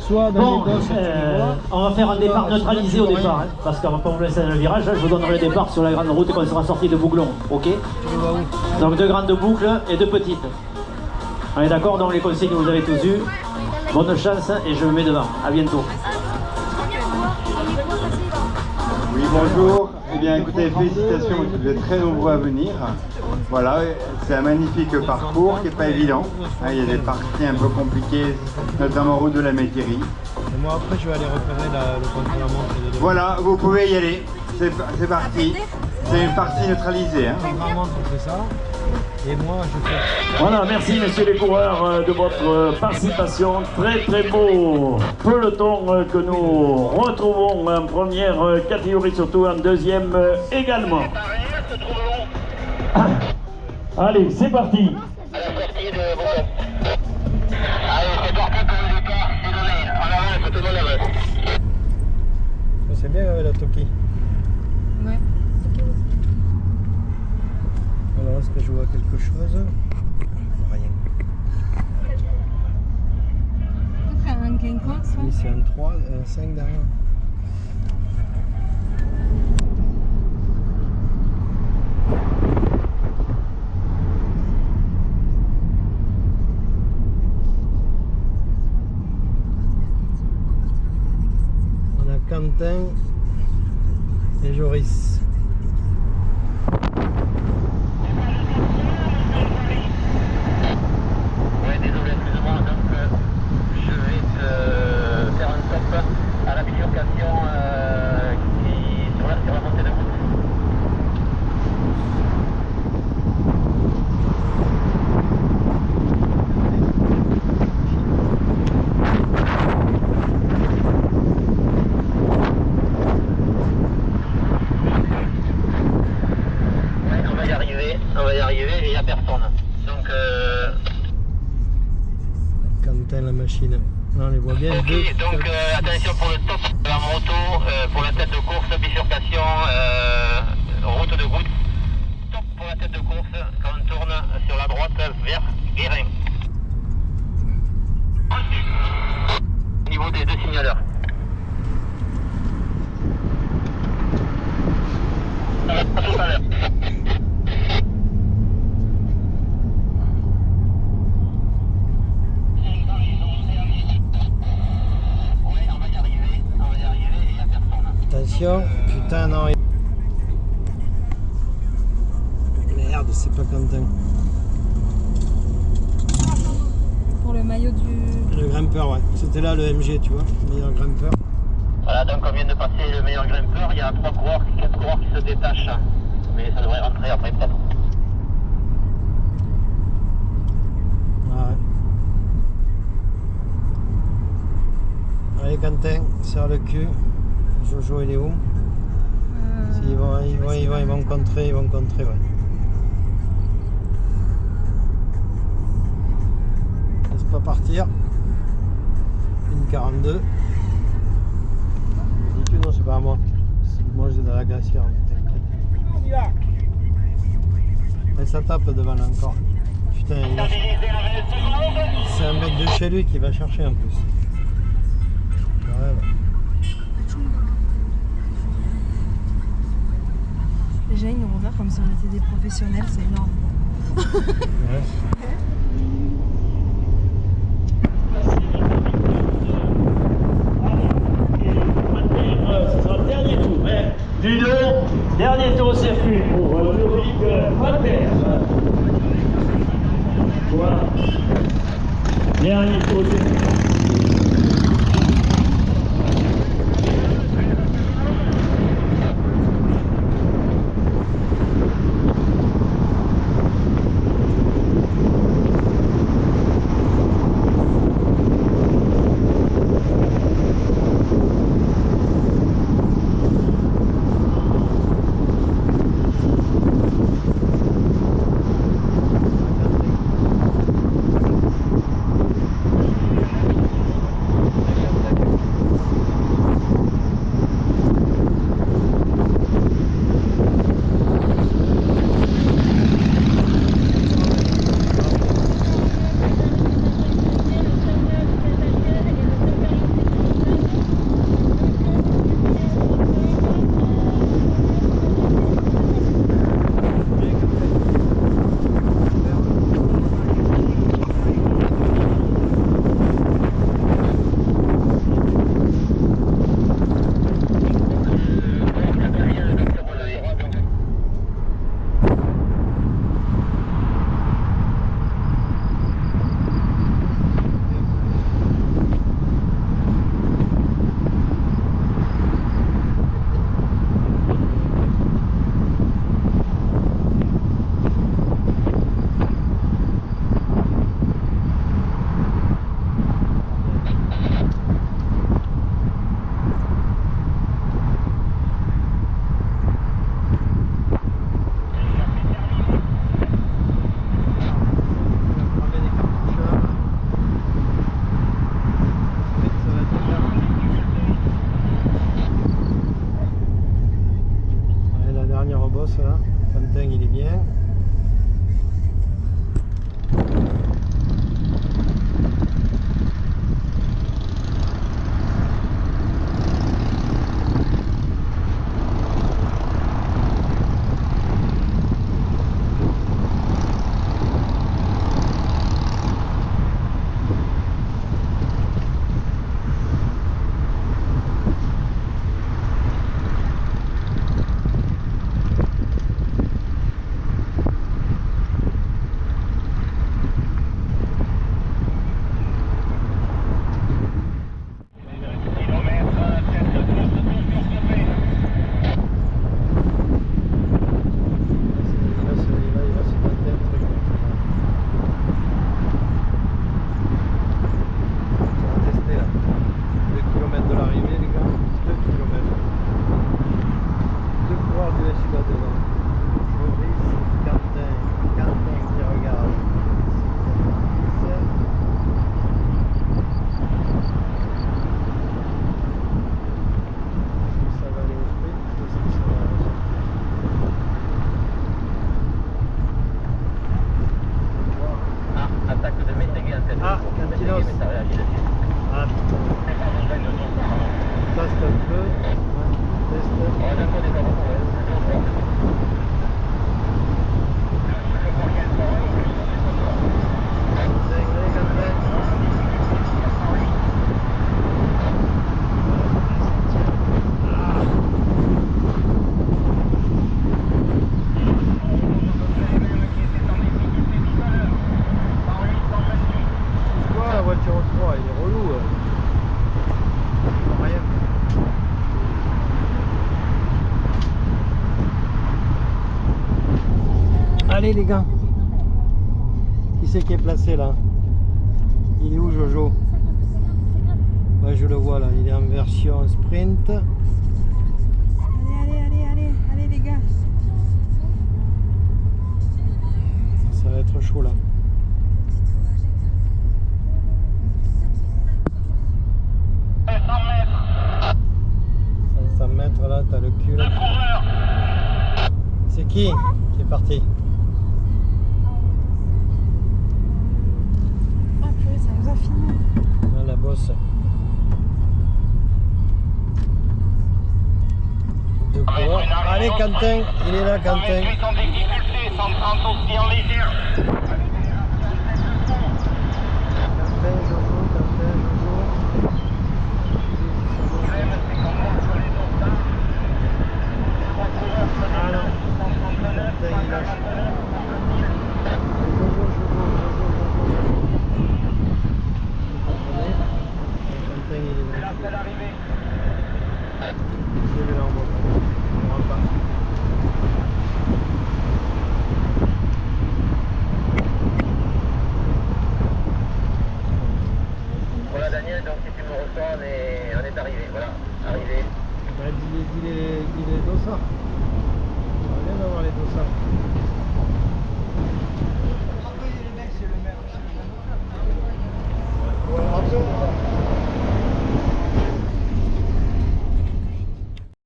soit dans Bon, les doses, on va faire un départ neutralisé au départ, hein, parce qu'on va pas vous laisser dans le virage. Là, je vous donnerai le départ sur la grande route quand on sera sorti de Bouglon, ok? Tu les vois où? Donc 2 grandes boucles et 2 petites. On est d'accord? Donc les consignes, vous avez tous eu. Bonne chance et je me mets devant. À bientôt. Oui, bonjour. Eh bien, écoutez, félicitations, vous êtes très nombreux à venir. Voilà, c'est un magnifique parcours qui n'est pas évident. Il y a des parties un peu compliquées, notamment route de la Métairie. Et moi, après, je vais aller repérer le contre-la-montre. Voilà, vous pouvez y aller. C'est parti. C'est une partie neutralisée. Hein. Contre-la-montre, on fait ça. Et moi, je fais... Voilà, merci messieurs les coureurs de votre participation. Très très beau peloton que nous retrouvons en première catégorie, surtout en deuxième également. Allez, c'est parti. À la sortie de Bougon. Allez, c'est parti pour le départ, c'est donné. En avance, tout le monde avance. C'est bien la Toki. Ouais. Alors, est-ce que je vois quelque chose? Rien. Peut-être un King Kong, ça? Oui, c'est un 3, un 5 derrière. On a Quentin et Joris. Ouais, désolé, excuse-moi, donc je vais faire un stop à la bifurcation sur la montée de route. Ouais, on va y arriver et il n'y a personne. Donc Quentin la machine. On les voit bien. ok, donc attention pour le stop de la moto, pour la tête de course, bifurcation, route de goutte. Stop pour la tête de course quand on tourne sur la droite vers Guérin. Au niveau des 2 signaleurs. À tout à l'heure. Attention, putain non. Merde, c'est pas Quentin. Pour le maillot du... Le grimpeur, ouais. C'était là le MG, tu vois, le meilleur grimpeur. Voilà, donc on vient de passer le meilleur grimpeur. Il y a 4 coureurs qui se détachent. Mais ça devrait rentrer après peut-être. Ouais. Allez Quentin, serre le cul. Jojo il est où? Ils vont contrer, ouais. Laisse pas partir. Une 42. Dis-tu non, c'est pas à moi. Moi j'ai de la glacière. Et ça tape devant là encore. Putain, c'est un mec de chez lui qui va chercher en plus. Ouais. Déjà, ils nous regardent comme si on était des professionnels, c'est énorme. Ouais. Ce sera le dernier tour. Ludo, dernier tour au circuit pour Ludovic Pater. Voilà. Dernier tour au circuit. Milos. Ah, teste un peu. Ouais, la voiture au 3, il est relou. Rien. Allez les gars. Qui c'est qui est placé là? Il est où Jojo? Ouais, je le vois là, il est en version sprint. Allez les gars. Ça va être chaud là. 500 mètres là, t'as le cul. C'est qui est parti? Ah purée, ça nous a filmé. Là, la bosse. Deux coureurs. Allez Quentin, il est là Quentin. 128 en difficulté, 130 aussi en légère. Quentin, Jojo. Ah non, Quentin il lâche. Jojo. Quentin il est là. Je vais l'envoyer. On rentre pas. Voilà Daniel, donc si tu me reçois, on est arrivé, voilà, arrivé. Bah, dis les dossards. Ça va bien d'avoir les dossards.